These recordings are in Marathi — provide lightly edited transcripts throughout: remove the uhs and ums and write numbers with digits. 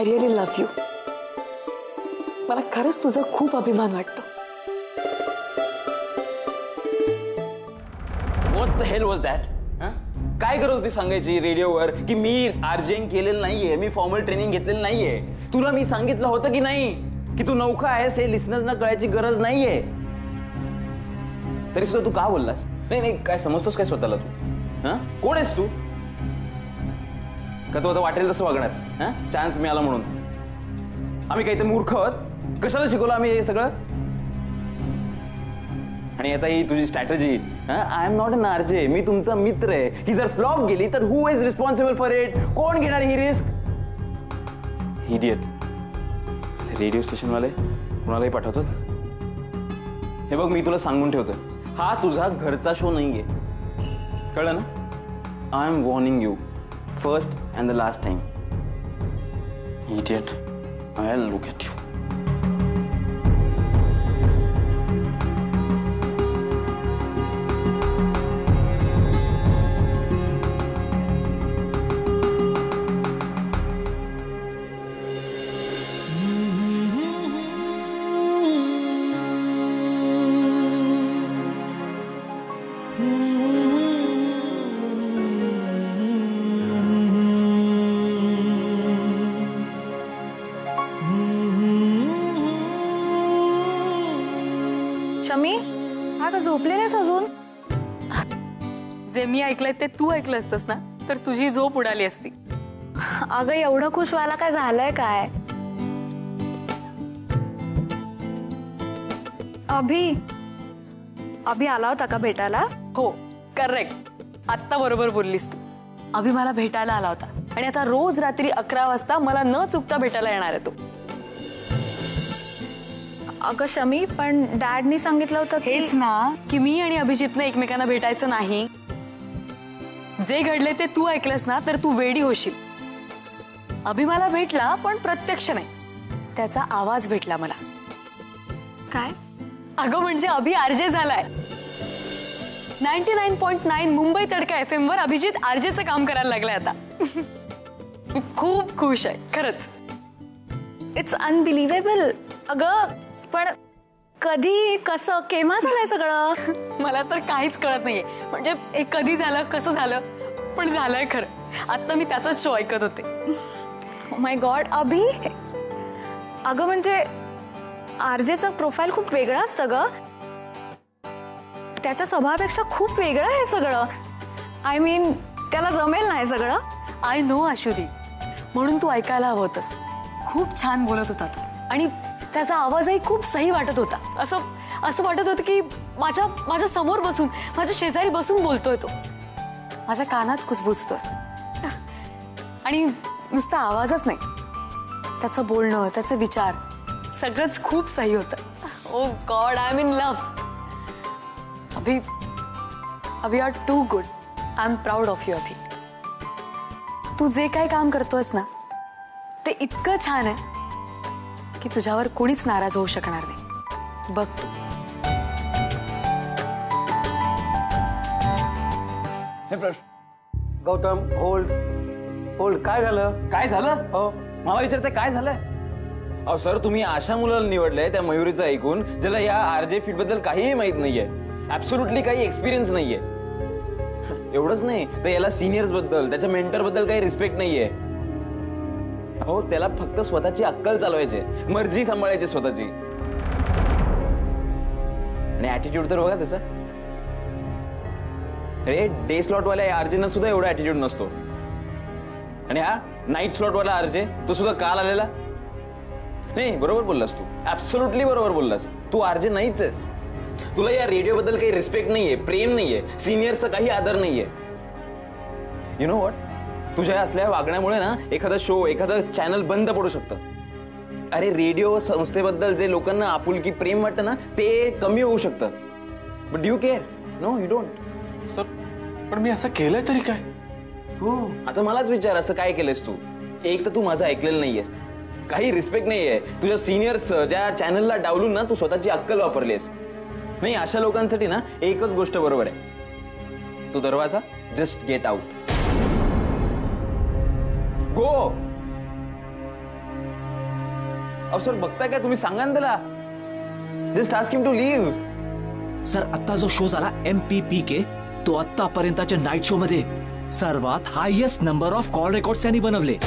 I really love you. मला खरंच तुझा खूप अभिमान वाटतो. What the hell was that? काय करत होती सांगायची रेडिओवर की मी आरजेंग केलेलं नाहीये, मी फॉर्मल ट्रेनिंग घेतलेलं नाहीये. तुला मी सांगितलं होतं की नाही की तू नौका आहेस हे लिस्नर्सना कळायची गरज नाहीये. तरी सुद्धा तू का बोललास? नाही नाही, काय समजतोस काय स्वतःला तू? कोण आहेस तू? का तू आता वाटेल तसं वागणार? चान्स मिळाला म्हणून आम्ही काही तर मूर्ख आहोत? कशाला शिकवलं आम्ही हे सगळं? आणि आता ही तुझी strategy, I am not an RJ, मी तुमचा मित्र आहे. ही जर फ्लॉप गेली तर who is responsible for it? कोण घेणार ही रिस्क? इडियट. रेडिओ स्टेशनवाले कुणालाही पाठवतात. हे बघ, मी तुला सांगून ठेवतोय, हा तुझा घरचा शो नाहीये, कळलं ना? I am warning you first and the last time. Idiot. I will look at you. Shami, आता झोपले नाहीस अजून? जे मी ऐकलंय ते तू ऐकलं असतस ना तर तुझी झोप उडाली असती. अगं, एवढं खुश व्हायला काय झालंय काय? अभि आला होता का भेटायला? हो, करेक्ट. आत्ता बरोबर बोललीस तू. अभि मला भेटायला आला होता आणि आता रोज रात्री 11 वाजता मला न चुकता भेटायला येणार आहे तो. अगं शमी, पण डॅडनी सांगितलं होतं हेच ना की मी आणि अभिजितने एकमेकांना भेटायचं नाही. जे घडले ते तू ऐकलंस ना तर तू वेडी होशील. अभि मला भेटला पण प्रत्यक्ष नाही, त्याचा आवाज भेटला मला. काय? अगं म्हणजे अभि आरजे झालाय. 99.9 मुंबई तडका FM वर अभिजित आरजेचं काम करायला लागलाय आता. खूप खुश आहे खरंच. It's unbelievable. अगं पण कधी, कसं, केव्हा झालंय सगळं? मला तर काहीच कळत नाहीये. म्हणजे हे कधी झालं, कसं झालं, पण झालंय खरं. आता मी त्याचाच शो ऐकत होते. माय गॉड, अभि. अगं म्हणजे आरजेचं प्रोफाईल खूप वेगळं असतं ग. त्याच्या स्वभावापेक्षा खूप वेगळं आहे सगळं. आय मीन, त्याला जमेल नाही सगळं. आय नो आशुदी, म्हणून तू ऐकायला हवं होतंस. खूप छान बोलत होता तो आणि त्याचा आवाजही खूप सही वाटत होता. असं वाटत होतं की माझ्या समोर बसून, माझ्या शेजारी बसून बोलतोय तो. माझ्या कानात कुजबुजतोय. आणि नुसता आवाजच नाही, त्याचं बोलणं, त्याचे विचार सगळंच खूप सही होतं. Oh God, I am in love. Abhi are too good. I am proud of you Abhi. तू जे काही काम करतोयस ना ते इतकं छान आहे की तुझ्यावर कोणीच नाराज होऊ शकणार नाही. बघ तू. गौतम, होल्ड. काय झालं? काय झालं? हो, मला विचारते काय झालंय? अहो सर, तुम्ही अशा मुलाला निवडलंय त्या मयुरीचं ऐकून ज्याला या आरजे फील्ड बद्दल काहीही माहित नाहीये, ऍब्सोल्युटली काही एक्सपिरियन्स नाहीये. एवढंच नाही तर याला सिनियर्स बद्दल, त्याच्या मेंटर बद्दल काही रिस्पेक्ट नाहीये. हो, त्याला फक्त स्वतःची अक्कल चालवायची, मर्जी सांभाळायची स्वतःची. आणि ऍटिट्यूड तर बघा त्याचा. अरे, डे स्लॉट वाल्या आरजेना सुद्धा एवढा ऍटिट्यूड नसतो. आणि हा नाईट स्लॉट वाला आरजे, तो सुद्धा काल आलेला. नाही, बरोबर बोललास तू, ऍब्सोल्युटली बरोबर बोललास. तू आरजे नाहीच आहेस. तुला या रेडिओ बद्दल काही रिस्पेक्ट नाहीये, प्रेम नाहीये, सिनियरचा काही आदर नाहीये. यु नो व्हॉट, तुझ्या असल्या वागण्यामुळे ना एखादा शो, एखादं चॅनल बंद पडू शकतं. अरे, रेडिओ संस्थेबद्दल जे लोकांना आपुलकी, प्रेम वाटतं ना ते कमी होऊ शकतं. But do you care? No, you don't. Sir, पण मी असं केलंय तरी काय? हो, आता मलाच विचार, असं काय केलंस तू? एक तर तू माझं ऐकलेलं नाहीयेस, काही रिस्पेक्ट नाहीये. तुझ्या सिनियर्स ज्या चॅनलला डावलून ना तू स्वतःची अक्कल वापरलीस. नाही, अशा लोकांसाठी ना एकच गोष्ट बरोबर आहे. तू दरवाजा जस्ट गेट आउट. गो. अहो सर बघताय काय तुम्ही, सांगा ना त्याला. Just ask him to leave. Sir आता जो शो झाला MPPK, तो आतापर्यंतच्या नाईट शो मध्ये सर्वात highest number of call record त्यांनी बनवले.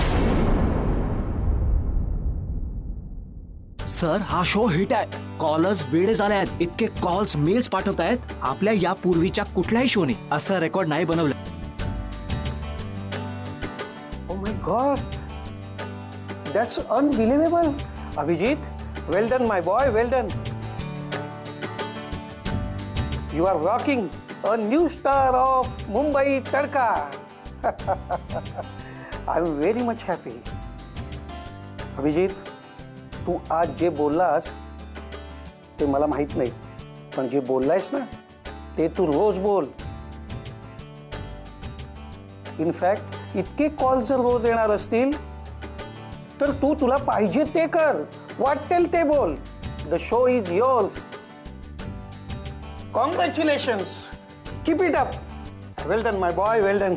सर हा शो हिट आहे. कॉलर्स वेडे झाले आहेत. इतके कॉल्स मेल्स पाठवतायत, आपल्या यापूर्वीच्या कुठल्याही शोने असं रेकॉर्ड नाही बनवलं. Oh my God, that's unbelievable. Abhijit, well done, my boy, well done. You are rocking a new star of Mumbai Tadka. I'm very much happy. Abhijit, तू आज जे बोललास ते मला माहित नाही, पण जे बोललायस ना ते तू रोज बोल. इनफॅक्ट इतके कॉल जर रोज येणार असतील तर तू तुला पाहिजे ते कर, वाटेल ते बोल. The show is yours. Congratulations, keep it up. Well done my boy, well done.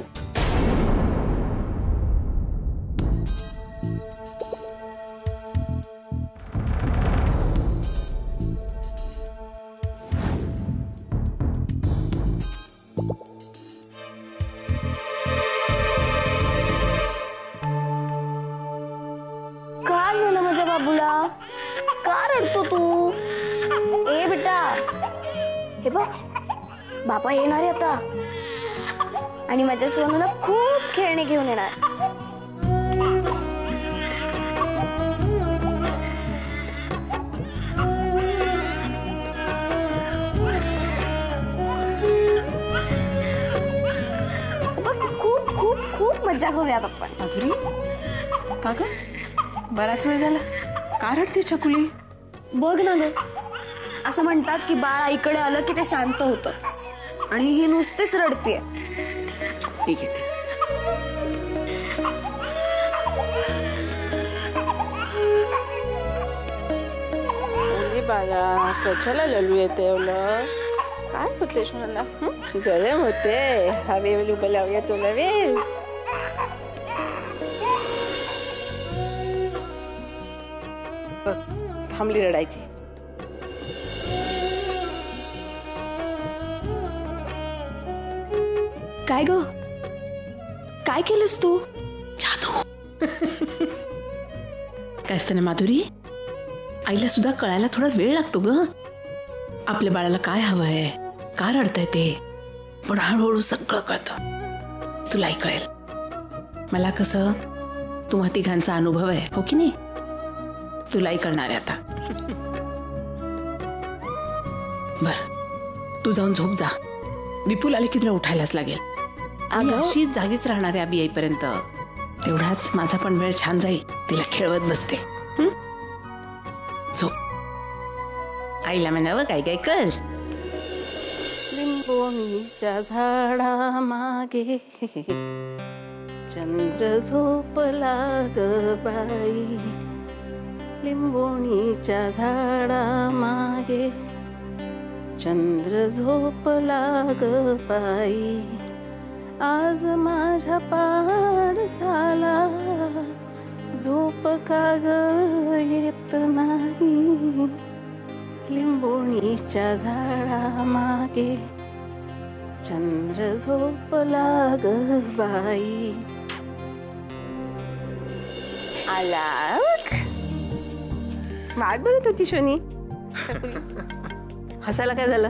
काय झालं माझ्या बाबूला? का रडतो तू? ए बेटा, हे बघ बाबा येणार आहे आता आणि माझ्या सोनूला खूप खेळणे घेऊन येणार. बघ खूप खूप खूप मज्जा करूयात आपण. माधुरी, का ग बराच वेळ झाला, का रडते छकुली? बघ ना ग, असं म्हणतात की बाळ आईकडे आलं की ते शांत होतं, आणि ही नुसतीच रडतीये. ठीक आहे. बाळा कशाला ललू येते एवढं? काय होते मला? गरम होते, हवे उभं लावूया तुला वेळ. थांबली रडायची. काय ग, काय केलंस तू? जादू. काय असतं ना माधुरी, आईला सुद्धा कळायला थोडा वेळ लागतो ग. आपल्या बाळाला काय हवंय, का रडतंय ते, पण हळूहळू सगळं कळतं. तुलाही कळेल. मला कसं तुम्हा तिघांचा अनुभव आहे, हो की नाही? तुलाही कळणार आहे आता. बर, तू जाऊन झोप जा. विपुल आले की तुला उठायलाच लागेल. आम्ही अशीच जागीच राहणार आहे आबी येईपर्यंत. तेवढाच माझा पण वेळ छान जाईल. तिला खेळवत बसते. झोप. आईला म्हणावं काय काय कर. लिंबोणीच्या झाडा मागे चंद्र झोपला ग बाई. लिंबोणीच्या झाडा मागे चंद्र झोपला ग बाई. आज माझ्या पाडसाला झोप का ग येत नाही. लिंबोणीच्या झाडा मागे चंद्र झोपला ग बाई. आला माग बघत होती शोनी. हसायला काय झालं?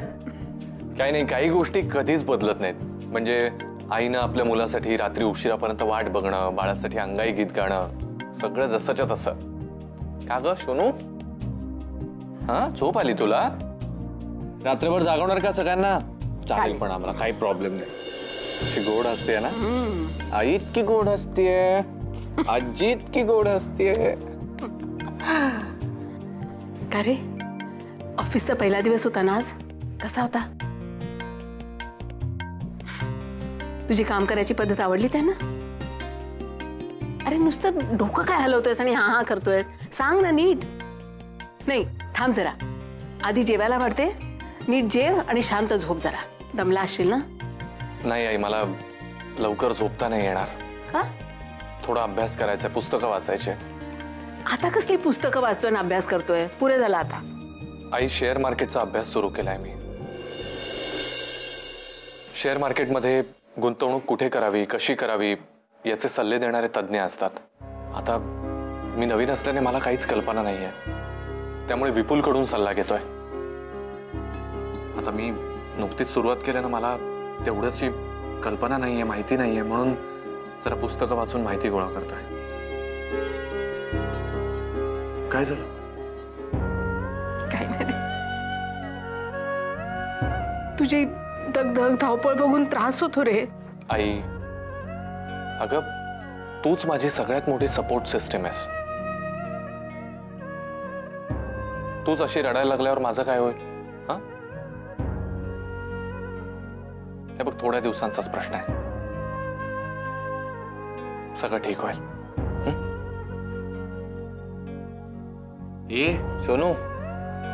काही नाही, काही गोष्टी कधीच बदलत नाहीत. म्हणजे आईनं आपल्या मुलासाठी रात्री उशिरापर्यंत वाट बघणं, बाळासाठी अंगाई गीत गाणं, सगळं जसंच्या तसं. का ग सोनू, हा झोप आली तुला? रात्रभर जागवणार का सगळ्यांना? चालेल, पण आम्हाला काही प्रॉब्लेम नाही. अशी गोड हसते ना आई, इतकी गोड हसतेय. आजी इतकी गोड हसतेय. का रे, ऑफिसचा पहिला दिवस होता ना आज? कसा होता? तुझी काम करायची पद्धत आवडली त्यांना? अरे नुसतं डोकं काय हलवतोयस आणि हा हा करतोयस? सांग ना नीट. नाही थांब जरा, आधी जेवायला वाढते. नीट जेव आणि शांत झोप जरा. दमला असशील ना? नाही आई, मला लवकर झोपता नाही येणार. का? थोडा अभ्यास करायचा, पुस्तकं वाचायचे. आता कसली पुस्तकं वाचतोय आणि अभ्यास करतोय? पुरे झाला आता. आई, शेअर मार्केटचा अभ्यास सुरू केलाय मी. शेअर मार्केटमध्ये गुंतवणूक कुठे करावी, कशी करावी याचे सल्ले देणारे तज्ज्ञ असतात. आता मी नवीन असल्याने मला काहीच कल्पना नाहीये, त्यामुळे विपुलकडून सल्ला घेतोय. आता मी नुकतीच सुरुवात केल्यानं मला तेवढ्याची कल्पना नाहीये, माहिती नाहीये, म्हणून जरा पुस्तकं वाचून माहिती गोळा करतोय. काय झालं? काय नाही, तुझी दगदग धावपळ बघून त्रास होतो रे. आई, अगं तूच माझी सगळ्यात मोठी सपोर्ट सिस्टम आहेस. तूच अशी रडायला लागल्यावर माझं काय होईल? हा, हे बघ, थोड्या दिवसांचाच प्रश्न आहे, सगळं ठीक होईल. ए सोनू,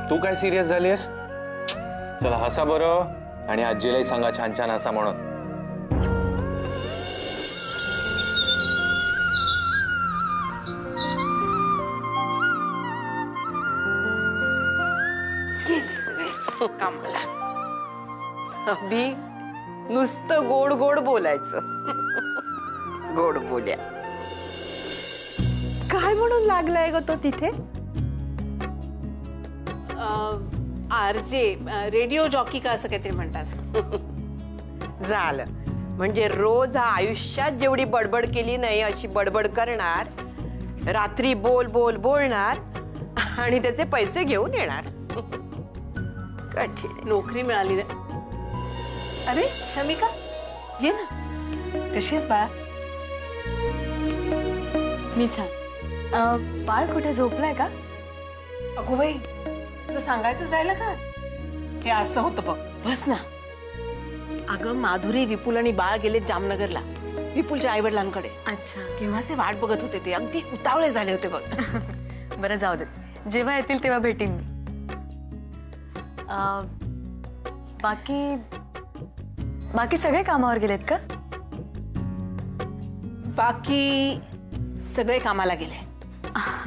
तू काय सिरियस झालीस? चला हसा बरं, आणि आजीलाही सांगा छान छान हसा म्हणून. कामाला अभि नुसतं गोड गोड बोलायचं. गोड बोल्या. काय म्हणून लागलाय ग तो तिथे? आरजे, रेडिओ जॉकी का असं काहीतरी म्हणतात. झालं म्हणजे रोज हा आयुष्यात जेवढी बडबड केली नाही अशी बडबड करणार, रात्री बोल बोल बोलणार आणि त्याचे पैसे घेऊन येणार. कठीण. नोकरी मिळाली. अरे शमिका, ये ना. कशी आहेस बाळा? मी छान. बाळ कुठे झोपलाय का? अगो बाई, तुला सांगायचंच राहिलं का? हे असं होतं बघ. बस ना. अगं माधुरी, विपुल आणि बाळ गेले जामनगरला विपुलच्या आई वडिलांकडे. अच्छा. केव्हाचे वाट बघत होते ते, अगदी उतावळे झाले होते बघ. बरं जाऊ दे, जेव्हा येतील तेव्हा भेटीन मी. बाकी सगळे कामावर गेलेत का? बाकी सगळे कामाला गेले.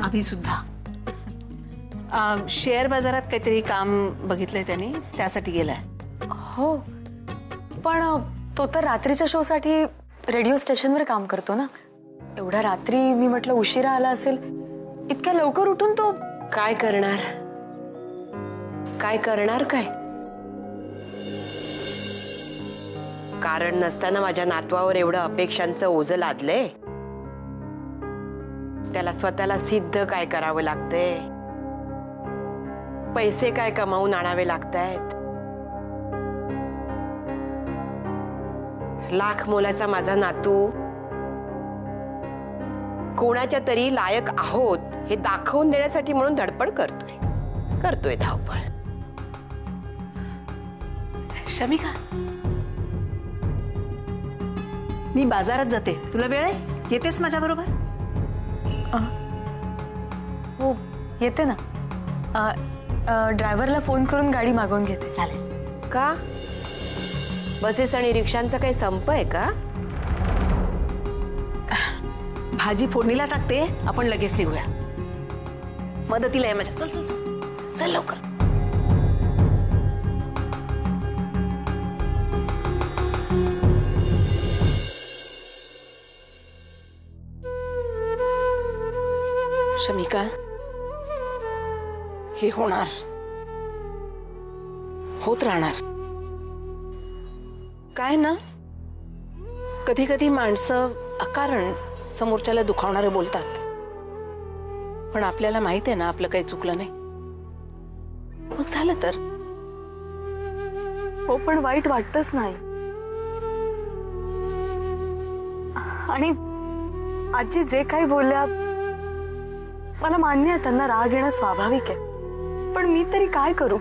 अभि सुद्धा. शेअर बाजारात काहीतरी काम बघितलंय त्यांनी, त्यासाठी गेलाय. हो, पण तो तर रात्रीच्या शो साठी रेडिओ स्टेशनवर काम करतो ना. एवढ्या रात्री मी म्हटलं उशिरा आला असेल. इतक्या लवकर उठून तो काय करणार? काय करणार? काय कारण नसताना माझ्या नातवावर एवढं अपेक्षांचं ओझं लादलंय. त्याला स्वतःला सिद्ध काय करावं लागतंय, पैसे काय कमावून आणावे लागतायत. लाख मोलाचा माझा नातू कोणाच्या तरी लायक आहोत हे दाखवून देण्यासाठी म्हणून धडपड करतोय धावपळ. शमिका, मी बाजारात जाते, तुला वेळ आहे? येतेस माझ्या बरोबर? हो येते ना. ड्रायव्हरला फोन करून गाडी मागवून घेते. चालेल का? बसेस आणि रिक्षांचा काही संप आहे का? भाजी फोडणीला टाकते, आपण लगेच निघूया. मदतीला आहे माझ्या. चल चल चल चल लवकर. शमिका, हे होणार, होत राहणार. काय ना, कधी कधी माणसं अकारण समोरच्याला दुखावणारे बोलतात, पण आपल्याला माहित आहे ना आपलं काही चुकलं नाही. मग झालं तर हो, पण वाईट वाटतच नाही. आणि आजी जे काही बोलल्या मला मान्य आहे, त्यांना राग येणं स्वाभाविक आहे, पण मी तरी काय करू?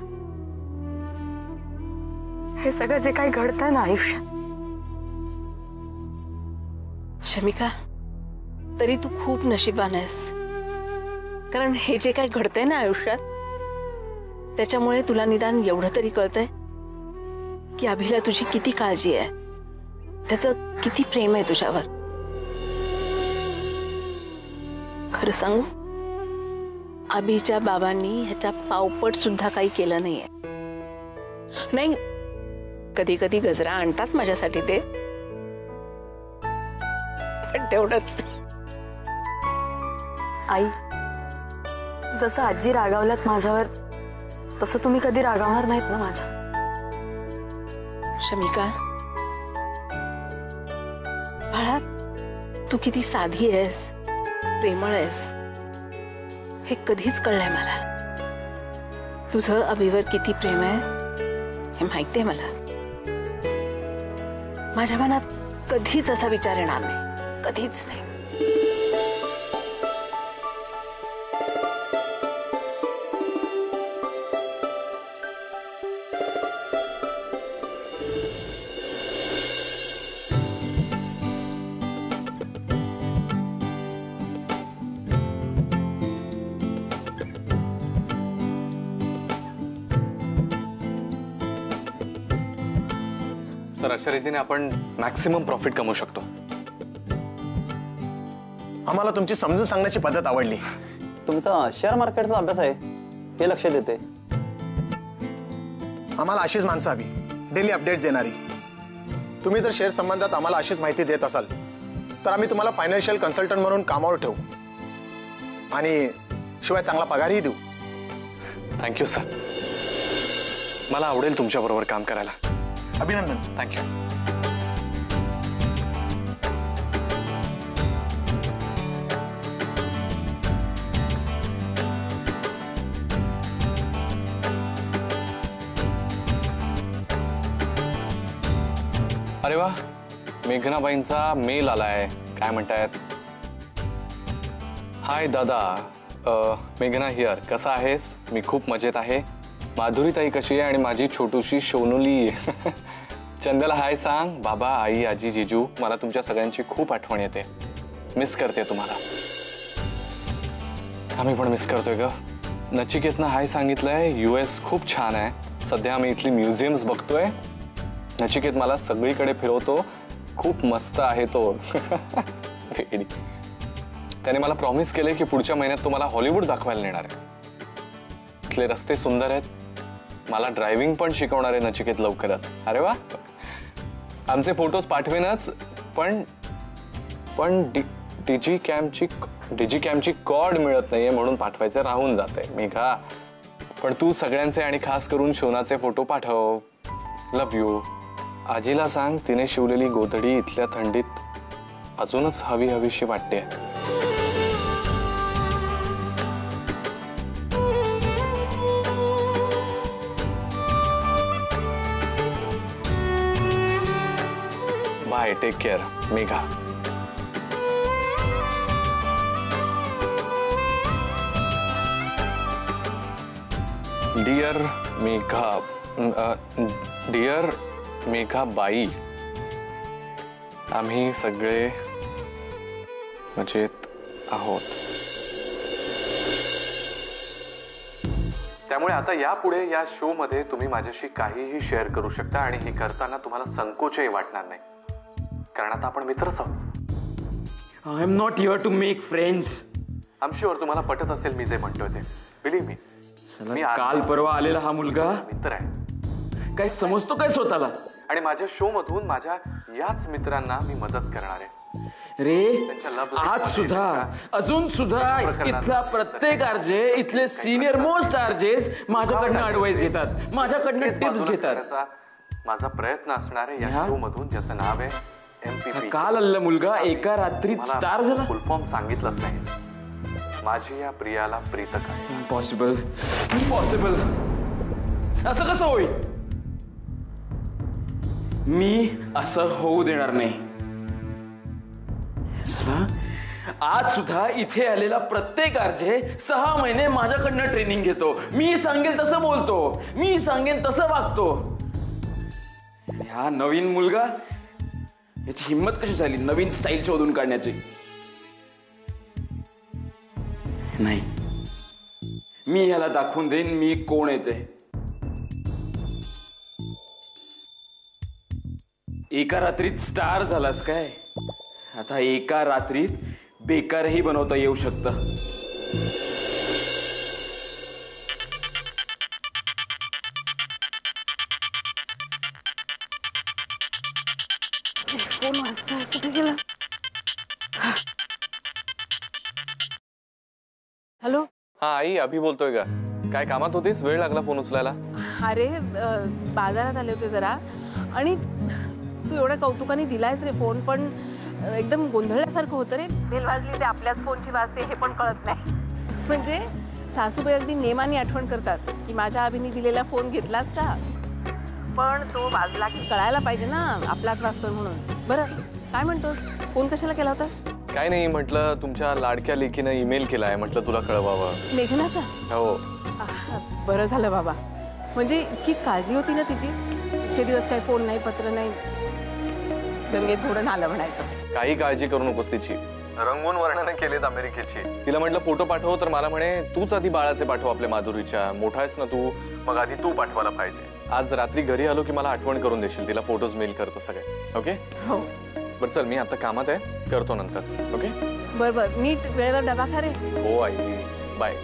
हे सगळं जे काही घडतंय ना आयुष्यात. शमिका, तरी तू खूप नशिबान आहेस, कारण हे जे काही घडतंय ना आयुष्यात त्याच्यामुळे तुला निदान एवढं तरी कळतंय की अभिला तुझी किती काळजी आहे, त्याचं किती प्रेम आहे तुझ्यावर. खरं सांगू, अभिच्या बाबांनी ह्याच्या पावपट सुद्धा काही केलं नाहीये. नाही, कधी कधी गजरा आणतात माझ्यासाठी ते, पण तेवढंच. आई, जसं आजी रागावल्यात माझ्यावर तसं तुम्ही कधी रागावणार नाहीत ना माझ्या. शमिका बाळा, तू किती साधी आहेस, प्रेमळ आहेस, हे कधीच कळलंय मला. तुझं अभिवर किती प्रेम आहे हे माहिती आहे मला. माझ्या मनात कधीच असा विचार येणार नाही, कधीच नाही. तर अशा रीतीने आपण मॅक्सिमम प्रॉफिट कमवू शकतो. आम्हाला तुमची समजून सांगण्याची पद्धत आवडली. तुमचा शेअर मार्केटचा अभ्यास आहे हे लक्षात येते. आम्हाला अशीच माणसं हवी, डेली अपडेट देणारी. तुम्ही जर शेअर संबंधात आम्हाला अशीच माहिती देत असाल तर आम्ही तुम्हाला फायनान्शियल कन्सल्टंट म्हणून कामावर ठेवू आणि शिवाय चांगला पगारही देऊ. थँक्यू सर, मला आवडेल तुमच्या बरोबर काम करायला. अभिनंदन. थँक्यू. अरे वा, मेघनाबाईंचा मेल आलाय. काय म्हणतायत? हाय दादा, मेघना हियर. कसा आहेस? मी खूप मजेत आहे. माधुरी ताई कशी आहे आणि माझी छोटूशी सोनुली? चंदला हाय सांग. बाबा, आई, आजी, जिजू, मला तुमच्या सगळ्यांची खूप आठवण येते. मिस करते तुम्हाला. आम्ही पण मिस करतोय ग. नचिकेतनं हाय सांगितलंय. US खूप छान आहे. सध्या आम्ही इथली म्युझियम्स बघतोय. नचिकेत मला सगळीकडे फिरवतो. खूप मस्त आहे तो. त्याने मला प्रॉमिस केले की पुढच्या महिन्यात तुम्हाला हॉलिवूड दाखवायला नेणार आहे. इथले रस्ते सुंदर आहेत. मला ड्रायव्हिंग पण शिकवणार आहे नचिकेत लवकरच. अरे वा. आमचे फोटोज पाठवेनच, पण डिजी कॅमची कॉर्ड मिळत नाहीये म्हणून पाठवायचे राहून जाते. मेघा, पण तू सगळ्यांचे आणि खास करून शोनाचे फोटो पाठव. Love you. आजीला सांग तिने शिवलेली गोधडी इथल्या थंडीत अजूनच हवीशी वाटते. Bye, take care Megha. Dear मेघाबाई, आम्ही सगळे मजेत आहोत. त्यामुळे आता यापुढे या शो मध्ये तुम्ही माझ्याशी काहीही शेअर करू शकता आणि हे करताना तुम्हाला संकोचही वाटणार नाही, कारण आता आपण मित्रच आहोत. I am not here to make friends. I am sure तुम्हाला पटत असेल मी जे म्हणतोय ते. बिलीव्ह मी. मी काल परवा आलेला हा मुलगा मित्र आहे. काय समजतो काय स्वतःला? आणि माझ्या शो मधून माझ्या याच मित्रांना मी मदत करणार आहे रे. आज सुद्धा, अजून सुद्धा इथला प्रत्येक आरजे, इथले सिनियर मोस्ट आरजेस माझ्याकडनं ऍडवाइस घेतात, माझ्याकडनं टिप्स घेतात. माझा प्रयत्न असणार आहे या शो मधून, ज्याचं नाव आहे MPP. काल आलेला मुलगा एका रात्रीत स्टार झाला. फुल फॉर्म सांगितलंच नाही. माझी या प्रियाला प्रीतक आहे. Impossible, impossible. असं कसं होईल? मी असं होऊ देणार नाही. आज सुद्धा इथे आलेला प्रत्येक आरजे 6 महिने माझ्याकडनं ट्रेनिंग घेतो. मी सांगेल तसं बोलतो, मी सांगेन तसं वागतो. हा नवीन मुलगा, याची हिंमत कशी झाली नवीन स्टाईल शोधून काढण्याची? नाही, मी याला दाखवून देईन मी कोण येते. एका रात्रीत स्टार झालास काय? आता एका रात्रीत बेकारही बनवता येऊ शकतं. फोन वाजतोय, कुठे गेला? हॅलो. हा आई, अभि बोलतोय का? काय कामात होतीस? वेळ लागला फोन उचलायला. अरे बाजारात आले होते जरा, आणि तू एवढ्या कौतुकाने दिलायस रे फोन, पण एकदम गोंधळल्यासारखं होतं रे. बेल वाजली ते आपल्याच फोनची वाजते हे पण कळत नाही. म्हणजे सासूबाई अगदी नेमाने आठवण करतात की माझ्या अभिनी दिलेला फोन घेतलाच का, पण तो वाजला की कळायला पाहिजे ना आपलाच वाजतोय म्हणून. बरं काय म्हणतोस, फोन कशाला केला होतास? काय नाही, म्हटलं तुमच्या लाडक्या लेकीनं ईमेल केलाय, म्हटलं तुला कळवावं. मेघनाचा? हो. बरं झालं बाबा, म्हणजे इतकी काळजी होती ना तिची. इतके दिवस काही फोन नाही, पत्र नाही, गंगेत थोडं नालं म्हणायचं. काही काळजी करू नकोस तिची. रंगून वर्णन केलेत अमेरिकेची. तिला म्हटलं फोटो पाठव, तर मला म्हणे तूच आधी बाळाचे पाठव, आपल्या माधुरीच्या. मोठा आहेस ना तू, मग आधी तू पाठवायला पाहिजे. आज रात्री घरी आलो की मला आठवण करून देशील. तिला फोटोज मेल करतो सगळे. ओके? हो. बरं चल, मी आता कामात आहे, करतो नंतर. ओके? बरं बरं, नीट वेळेवर डबा खा रे. हो आई, बाय.